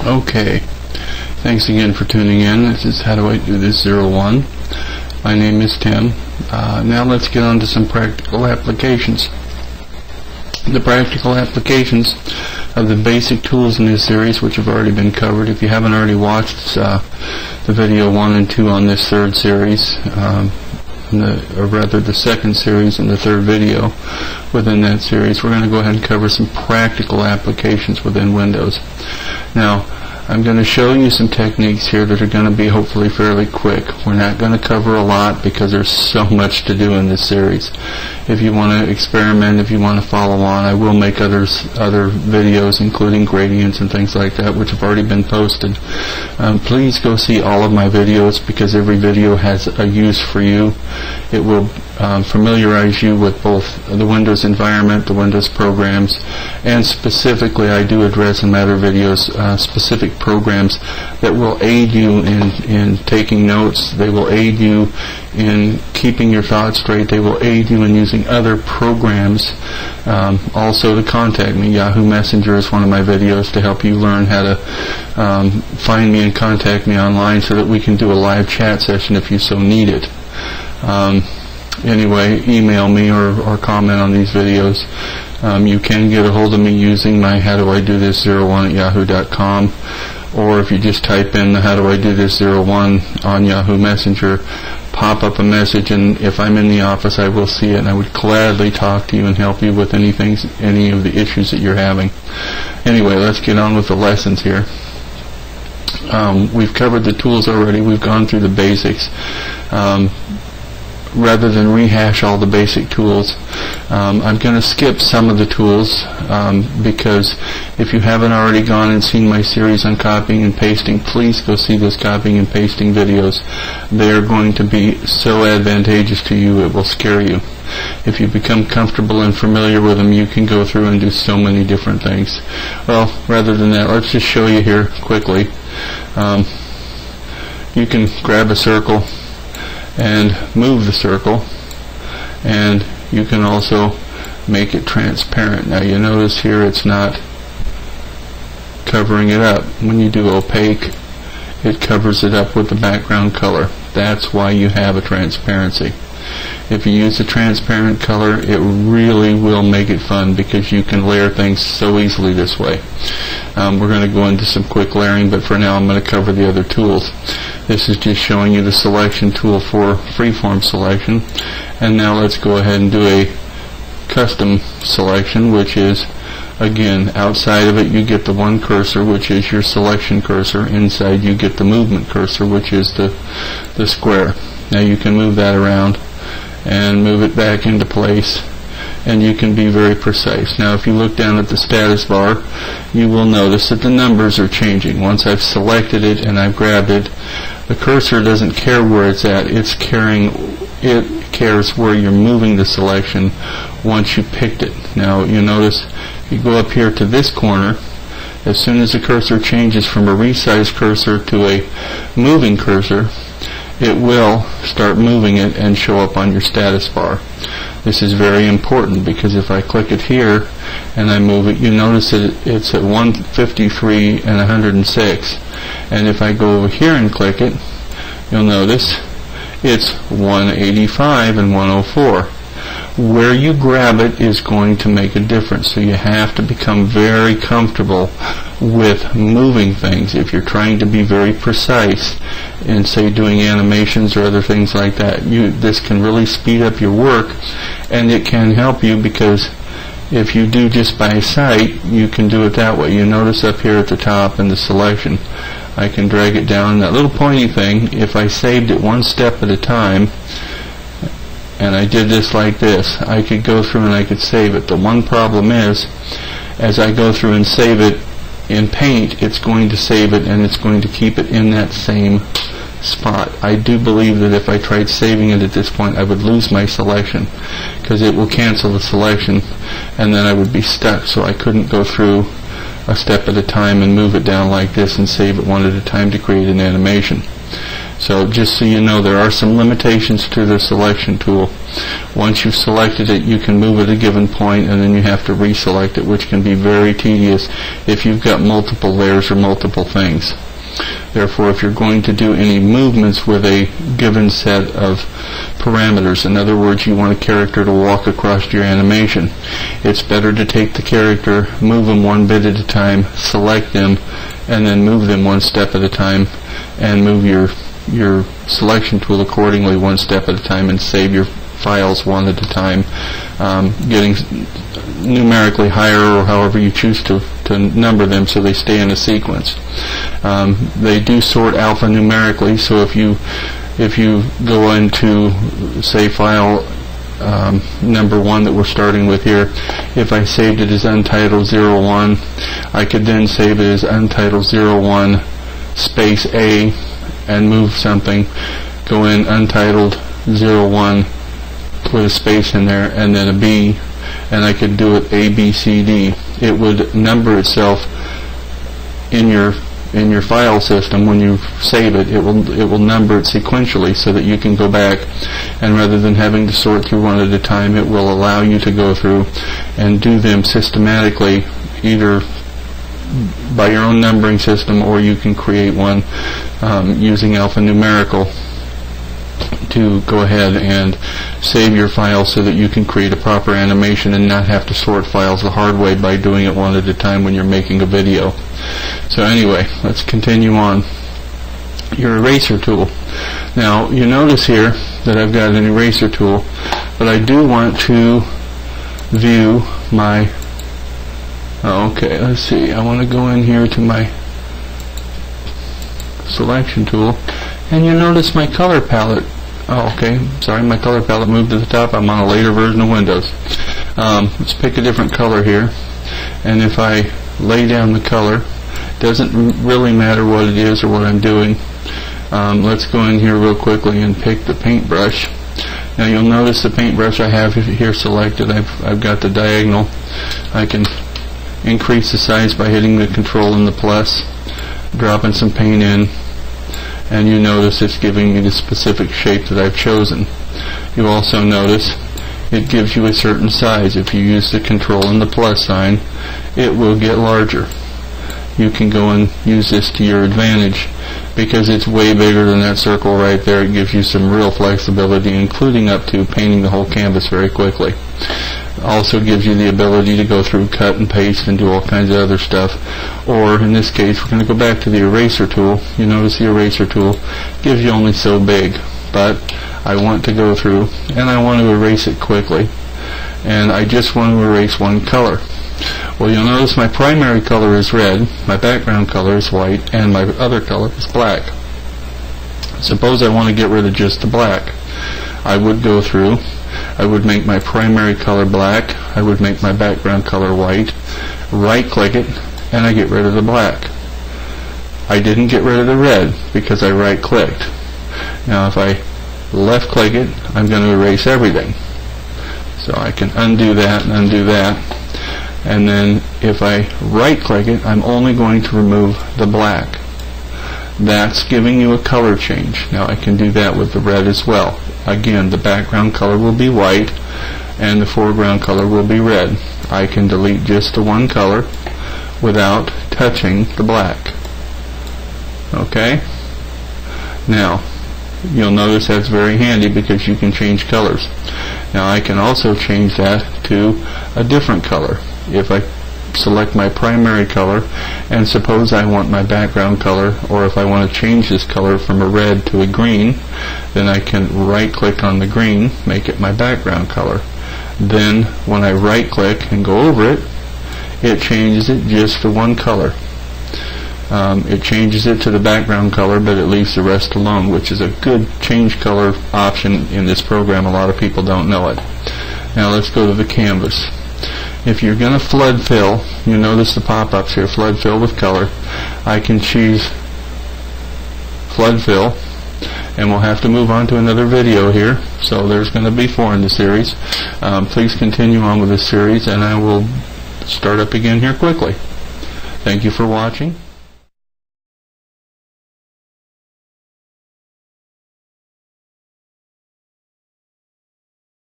Okay, thanks again for tuning in. This is How Do I Do This 01. My name is Tim. Now let's get on to some practical applications. The practical applications of the basic tools in this series, which have already been covered. If you haven't already watched the video 1 and 2 on this third series, or rather the second series and the third video within that series, we're going to go ahead and cover some practical applications within Windows. Now, I'm going to show you some techniques here that are going to be hopefully fairly quick. We're not going to cover a lot because there's so much to do in this series. If you want to experiment, if you want to follow on, I will make other videos, including gradients and things like that, which have already been posted. Please go see all of my videos because every video has a use for you. It will familiarize you with both the Windows environment, the Windows programs, and specifically I do address in other videos specific programs that will aid you in taking notes. They will aid you in keeping your thoughts straight. They will aid you in using other programs. Also to contact me. Yahoo Messenger is one of my videos to help you learn how to find me and contact me online so that we can do a live chat session if you so need it. Anyway, email me or comment on these videos. You can get a hold of me using my How Do I Do This 01 at yahoo.com, or if you just type in the How Do I Do This 01 on Yahoo Messenger, pop up a message, and if I'm in the office I will see it, and I would gladly talk to you and help you with any of the issues that you're having. Anyway, let's get on with the lessons here. We've covered the tools already. We've gone through the basics. Rather than rehash all the basic tools, I'm going to skip some of the tools because if you haven't already gone and seen my series on copying and pasting, please go see those copying and pasting videos. They are going to be so advantageous to you it will scare you. If you become comfortable and familiar with them, you can go through and do so many different things. Well, rather than that, let's just show you here quickly. You can grab a circle and move the circle, and you can also make it transparent. Now you notice here it's not covering it up. When you do opaque, it covers it up with the background color. That's why you have a transparency. If you use a transparent color, it really will make it fun because you can layer things so easily this way. We're going to go into some quick layering, but for now I'm going to cover the other tools. This is just showing you the selection tool for freeform selection. And now let's go ahead and do a custom selection, which is, again, outside of it you get the one cursor, which is your selection cursor. Inside you get the movement cursor, which is the square. Now you can move that around and move it back into place, and you can be very precise. Now if you look down at the status bar, you will notice that the numbers are changing. Once I've selected it and I've grabbed it, the cursor doesn't care where it's at. It cares where you're moving the selection once you picked it. Now you notice if you go up here to this corner, as soon as the cursor changes from a resized cursor to a moving cursor, it will start moving it and show up on your status bar. This is very important because if I click it here and I move it, you notice that it's at 153 and 106. And if I go over here and click it, you'll notice it's 185 and 104. Where you grab it is going to make a difference. So you have to become very comfortable with moving things. If you're trying to be very precise in, say, doing animations or other things like that, this can really speed up your work, and it can help you because if you do just by sight, you can do it that way. You notice up here at the top in the selection, I can drag it down. That little pointy thing, if I saved it one step at a time, and I did this like this, I could go through and I could save it. The one problem is, as I go through and save it in Paint, it's going to save it and it's going to keep it in that same spot. I do believe that if I tried saving it at this point, I would lose my selection because it will cancel the selection and then I would be stuck, so I couldn't go through a step at a time and move it down like this and save it one at a time to create an animation. So just so you know, there are some limitations to the selection tool. Once you've selected it, you can move at a given point, and then you have to reselect it, which can be very tedious if you've got multiple layers or multiple things. Therefore, if you're going to do any movements with a given set of parameters, in other words, you want a character to walk across your animation, it's better to take the character, move them one bit at a time, select them, and then move them one step at a time, and move your selection tool accordingly one step at a time, and save your files one at a time, getting numerically higher or however you choose to number them so they stay in a sequence. They do sort alphanumerically, so if you go into, say, file number 1 that we're starting with here, if I saved it as Untitled 01, I could then save it as Untitled 01 space A and move something, go in Untitled 01, put a space in there, and then a B, and I could do it A, B, C, D. It would number itself in your file system. When you save it, it will number it sequentially so that you can go back, and rather than having to sort through one at a time, it will allow you to go through and do them systematically, either by your own numbering system, or you can create one using alphanumerical to go ahead and save your file so that you can create a proper animation and not have to sort files the hard way by doing it one at a time when you're making a video. So anyway, let's continue on. Your eraser tool. Now, you notice here that I've got an eraser tool, but I do want to view my... okay, let's see. I want to go in here to my selection tool, and you notice my color palette. Oh, okay. Sorry, my color palette moved to the top. I'm on a later version of Windows. Let's pick a different color here. And if I lay down the color, doesn't really matter what it is or what I'm doing. Let's go in here real quickly and pick the paintbrush. Now you'll notice the paintbrush I have here selected. I've got the diagonal. I can increase the size by hitting the control and the plus, dropping some paint in, and you notice it's giving me the specific shape that I've chosen. You also notice it gives you a certain size. If you use the control and the plus sign, it will get larger. You can go and use this to your advantage because it's way bigger than that circle right there. It gives you some real flexibility, including up to painting the whole canvas very quickly. Also gives you the ability to go through, cut and paste, and do all kinds of other stuff. Or in this case, we're going to go back to the eraser tool. You notice the eraser tool gives you only so big, but I want to go through and I want to erase it quickly, and I just want to erase one color. Well, you'll notice my primary color is red, my background color is white, and my other color is black. Suppose I want to get rid of just the black. I would go through, I would make my primary color black, I would make my background color white, right click it, and I get rid of the black. I didn't get rid of the red because I right clicked. Now if I left click it, I'm going to erase everything. So I can undo that and undo that, and then if I right click it, I'm only going to remove the black. That's giving you a color change. Now I can do that with the red as well. Again, the background color will be white and the foreground color will be red. I can delete just the one color without touching the black. Okay? Now, you'll notice that's very handy because you can change colors. Now I can also change that to a different color. If I select my primary color and suppose I want my background color, or if I want to change this color from a red to a green, then I can right click on the green, make it my background color. Then when I right click and go over it, it changes it just to one color. It changes it to the background color, but it leaves the rest alone, which is a good change color option in this program. A lot of people don't know it. Now let's go to the canvas. If you're going to flood fill, you notice the pop-ups here, flood fill with color. I can choose flood fill, and we'll have to move on to another video here, so there's going to be 4 in the series. Please continue on with this series, and I will start up again here quickly. Thank you for watching.